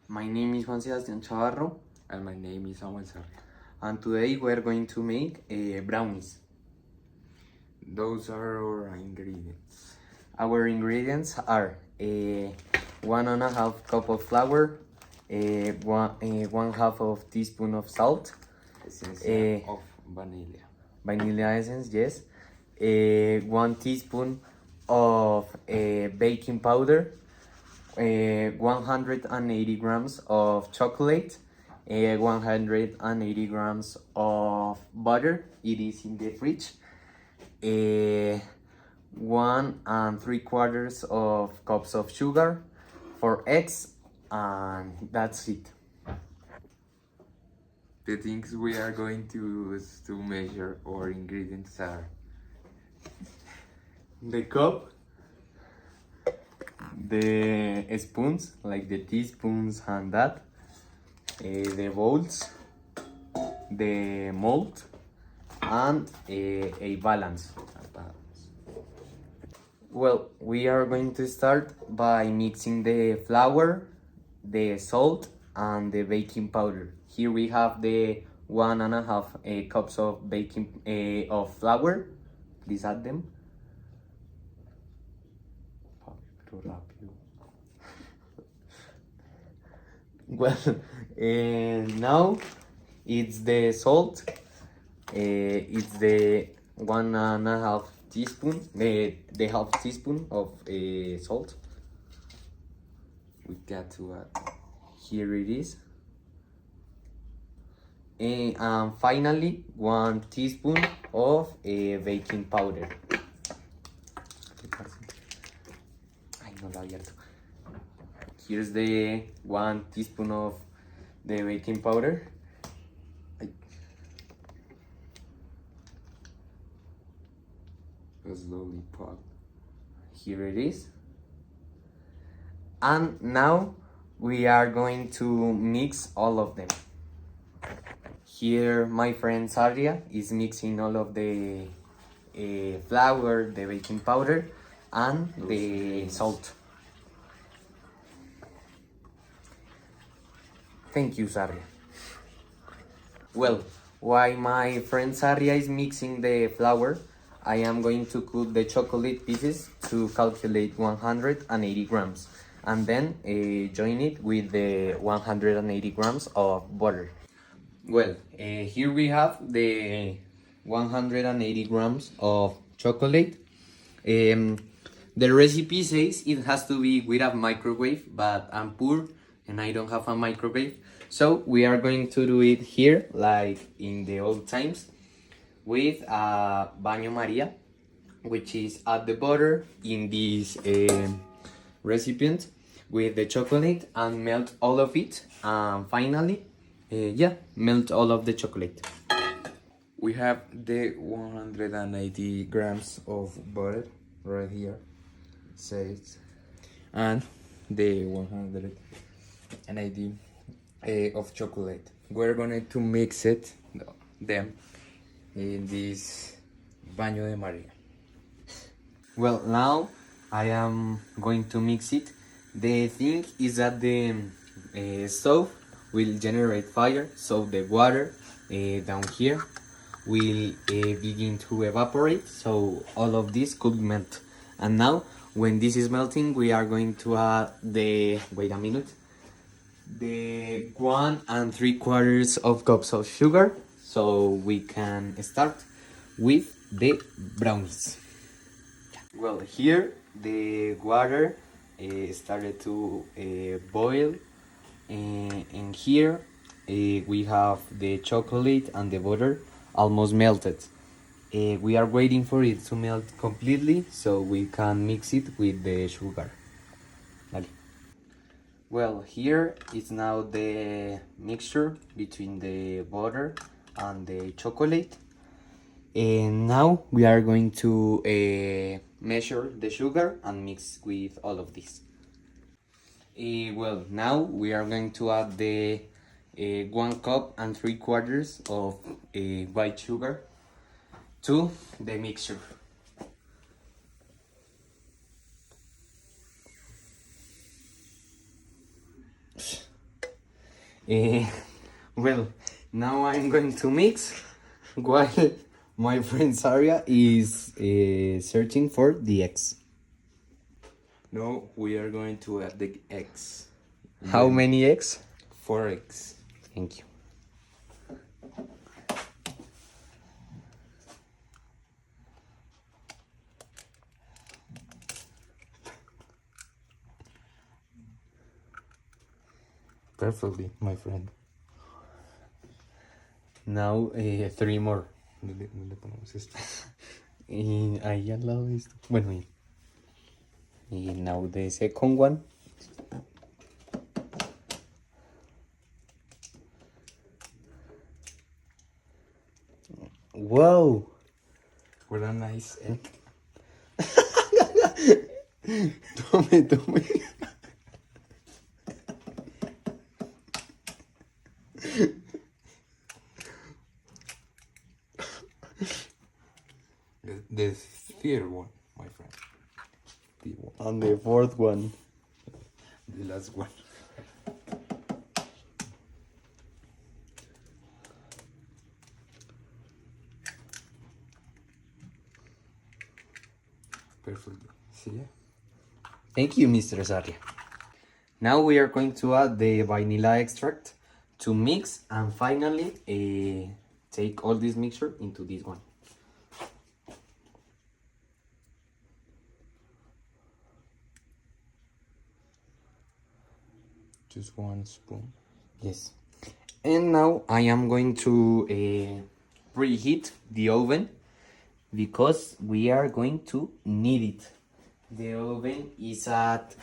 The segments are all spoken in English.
My name is Juan Sebastián Chavarro, And my name is Samuel Sarria. and today we are going to make brownies. Those are our ingredients. Our ingredients are 1.5 cup of flour, one half of teaspoon of salt, Essence uh, of vanilla. vanilla essence, yes, 1 teaspoon of baking powder, 180 grams of chocolate, 180 grams of butter. It is in the fridge. 1 3/4 of cups of sugar, 4 eggs, and that's it. The things we are going to use to measure our ingredients are The cup, the spoons, like the teaspoons and that, the bowls, the mold, and a balance. Well, we are going to start by mixing the flour, the salt, and the baking powder. Here we have the 1.5 cups of baking of flour. Please add them. Well, now it's the salt. It's the 1.5 teaspoon, the half teaspoon of salt. we got to add. Here it is. And finally, 1 teaspoon of baking powder. Ay, no lo he abierto. Here's the 1 teaspoon of the baking powder. Ay. Slowly pop. Here it is. And now we are going to mix all of them. Here my friend Sarria is mixing all of the flour, the baking powder, and the salt. Thank you, Sarria. Well, while my friend Sarria is mixing the flour, I am going to cut the chocolate pieces to calculate 180 grams, and then join it with the 180 grams of butter. Well, here we have the 180 grams of chocolate. The recipe says it has to be with a microwave, but I'm poor and I don't have a microwave. So we are going to do it here, like in the old times, with a baño Maria, which is add the butter in this recipient with the chocolate and melt all of it. And finally, melt all of the chocolate. We have the 180 grams of butter right here. Says, and the 180 of chocolate. We're going to mix them in this baño de María. Well, now I am going to mix it. The thing is that the stove will generate fire, so the water down here will begin to evaporate, so all of this could melt. And now, when this is melting, we are going to add the, wait a minute, the 1 3/4 of cups of sugar, so we can start with the brownies. Well, here the water started to boil, and here we have the chocolate and the butter almost melted. We are waiting for it to melt completely so we can mix it with the sugar. Dale. Well, here is now the mixture between the butter and the chocolate. And now we are going to measure the sugar and mix with all of this. Well, now we are going to add the 1 cup and 3/4 of white sugar to the mixture. Eh, well, now I'm going to mix while my friend Saria is searching for the eggs. No, we are going to add the eggs. How Then many eggs? 4 eggs. Thank you. Perfectly, my friend. Now 3 more. ¿Dónde ponemos esto? Y ahí al lado de esto. Bueno, y now the second one. Wow! What a nice egg. Tome. The third one, my friend. The one. And the fourth one. The last one. Perfectly. See? Thank you, Mr. Saria. Now we are going to add the vanilla extract to mix and finally take all this mixture into this one. Just 1 spoon. Yes. And now I am going to preheat the oven because we are going to need it. The oven is at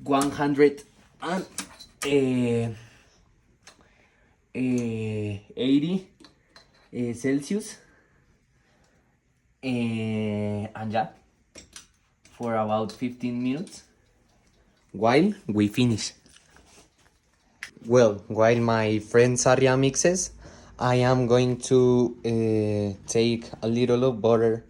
180 Celsius. And yeah, for about 15 minutes while we finish. Well, while my friend Saria mixes, I am going to take a little of butter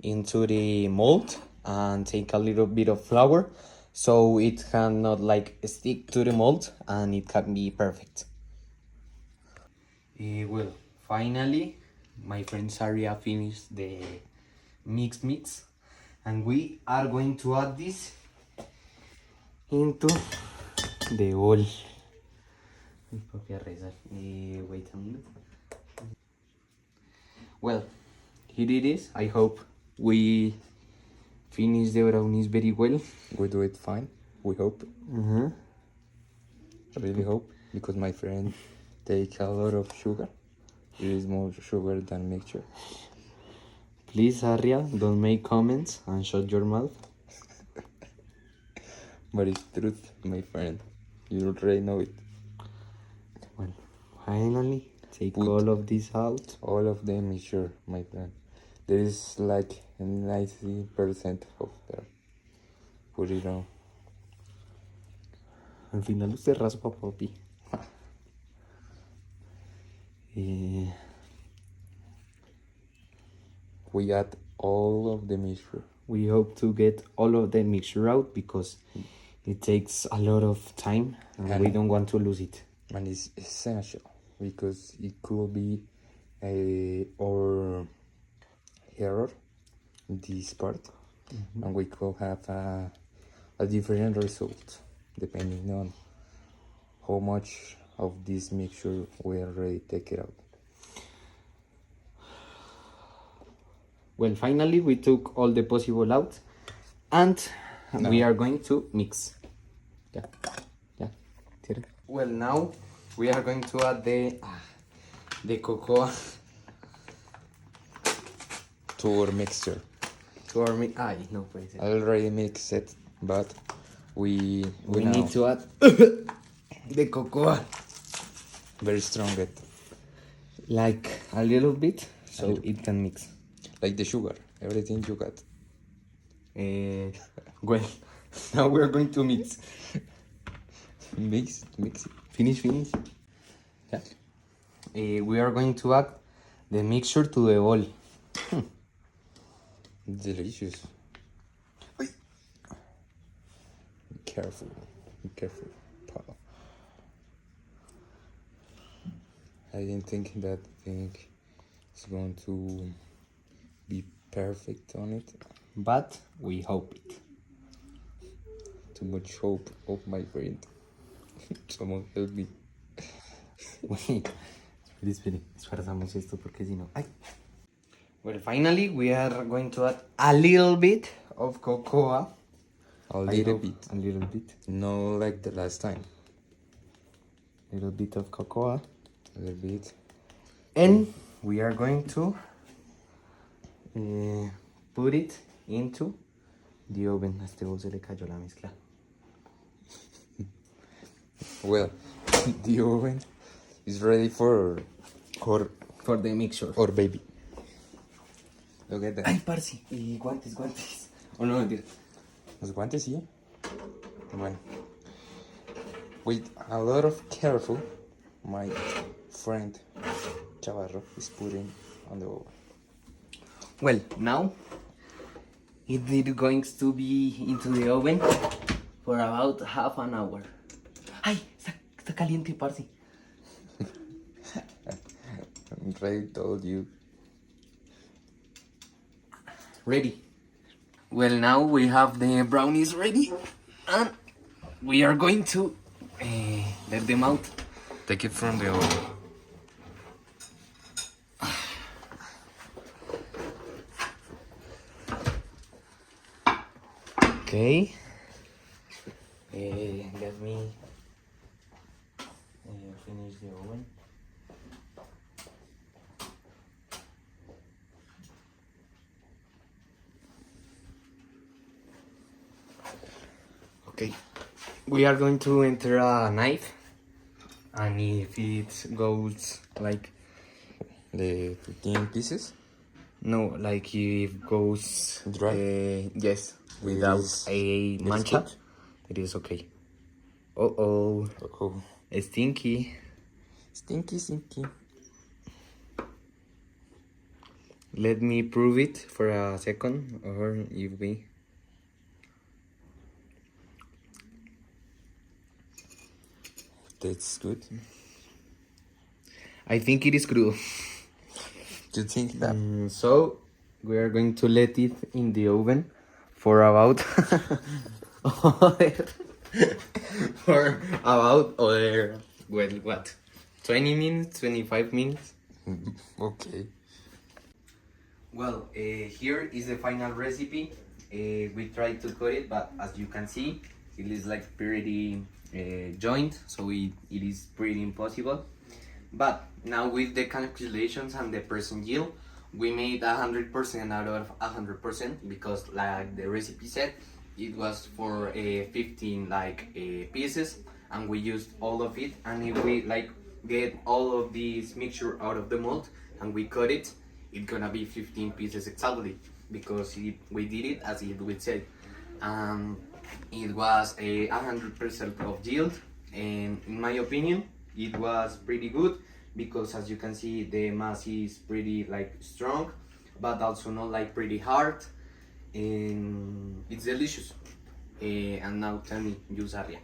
into the mold and take a little bit of flour so it cannot like stick to the mold and it can be perfect. Well, finally, my friend Saria finished the mix and we are going to add this into the bowl. Mi propia rezar. Wait a minute. Well, here it is. I hope we finish the brownies very well. We do it fine. We hope. Uh-huh. Really hope. Because my friend take a lot of sugar. There is more sugar than mixture. Please, Arya, don't make comments and shut your mouth. But it's truth, my friend. You already know it. Well, finally, take Put all of this out. all of them is sure, my friend. There is like 90% of there. Put it on. Al final usted raspa, papi. Eh, We add all of the mixture. we hope to get all of the mixture out because it takes a lot of time and we don't want to lose it. And it's essential because it could be our error in this part, and we could have a different result depending on how much of this mixture we already take it out. Well, finally we took all the possible out and we are going to mix. Yeah. Tira. Well, now we are going to add the cocoa To our mixture. to our mix. Ay, no puede ser. I already mixed it, but we We now need to add the cocoa very strong it, like a little bit so it can mix. like the sugar, everything you got. Well, now we're going to mix. Mix it. Finish. Yeah. We are going to add the mixture to the bowl. Delicious. Be careful. Be careful. I didn't think that thing is going to be perfect on it. but we hope it. Too much hope. Oh my friend. Someone help me. Wait, espere, esforzamos esto porque si no. Ay. Well, finally, we are going to add a little bit of cocoa. A little bit. A little bit. No like the last time. Little bit of cocoa. A little bit. And we are going to put it into the oven. A este bowl se le cayó la mezcla. Well, the oven is ready for the mixture. or baby. Look at that. Ay, parce. Y guantes. Oh, no, mentira. Los guantes, sí. Bueno. With a lot of careful, my friend Chavarro is putting on the oven. Well, now it is going to be into the oven for about half an hour. Ay, está caliente, parce. Ray told you. Ready. Well, now we have the brownies ready, and we are going to let them out. Take it from the oven. Okay. Let me finish the oven. Okay. We are going to enter a knife, and if it goes like The 15 pieces. no, like if goes Dry? yes, It without is- a it is mancha, cooked? it is okay. Oh, Oh, stinky. stinky. Let me prove it for a second, or if we. That's good. I think it is crude. Do you think that? So we are going to let it in the oven for about well, what, 20 minutes, 25 minutes. Okay. Well, here is the final recipe. We tried to cut it, but as you can see, it is like pretty joint, so it is pretty impossible. But now with the calculations and the percent yield, we made 100% out of 100% because, like the recipe said, it was for 15 pieces, and we used all of it. And if we like get all of this mixture out of the mold and we cut it, it's gonna be 15 pieces exactly because we did it as it would say. It was a 100% of yield, and in my opinion, it was pretty good because, as you can see, the mass is pretty like strong, but also not like pretty hard, and it's delicious. And now tell me, you Sarria.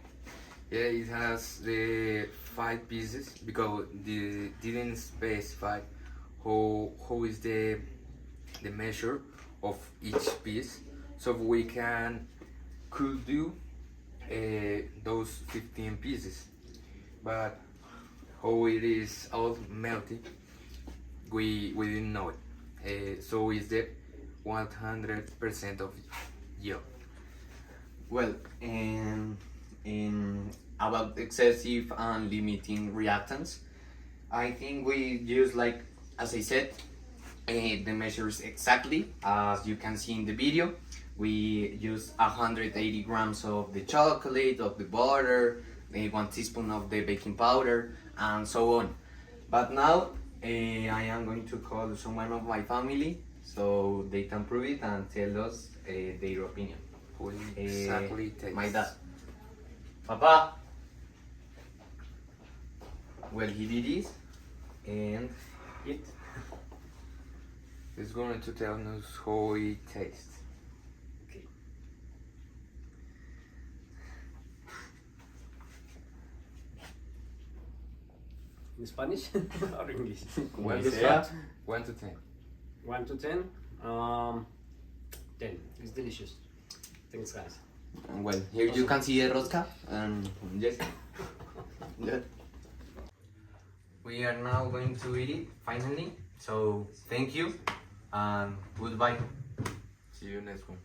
Yeah, it has the 5 pieces because they didn't specify how is the measure of each piece, so we could do those 15 pieces, but how it is all melty, we didn't know it. So it's the 100% of yield. Well, and about excessive and limiting reactants, I think we use, like as I said, the measures exactly as you can see in the video. We use 180 grams of the chocolate, of the butter, 1 teaspoon of the baking powder, and so on. But now I am going to call someone of my family so they can prove it and tell us their opinion. Who exactly takes? My dad. Papa. Well, he did this, and it. He's going to tell us how it tastes. Okay. in Spanish or English? 1 to to 10. 1 to 10. 1 to 10. 10. It's delicious. Thanks, guys. Well, here you can see the rosca, and yes, yes. We are now going to eat it finally. So thank you and goodbye. See you next one.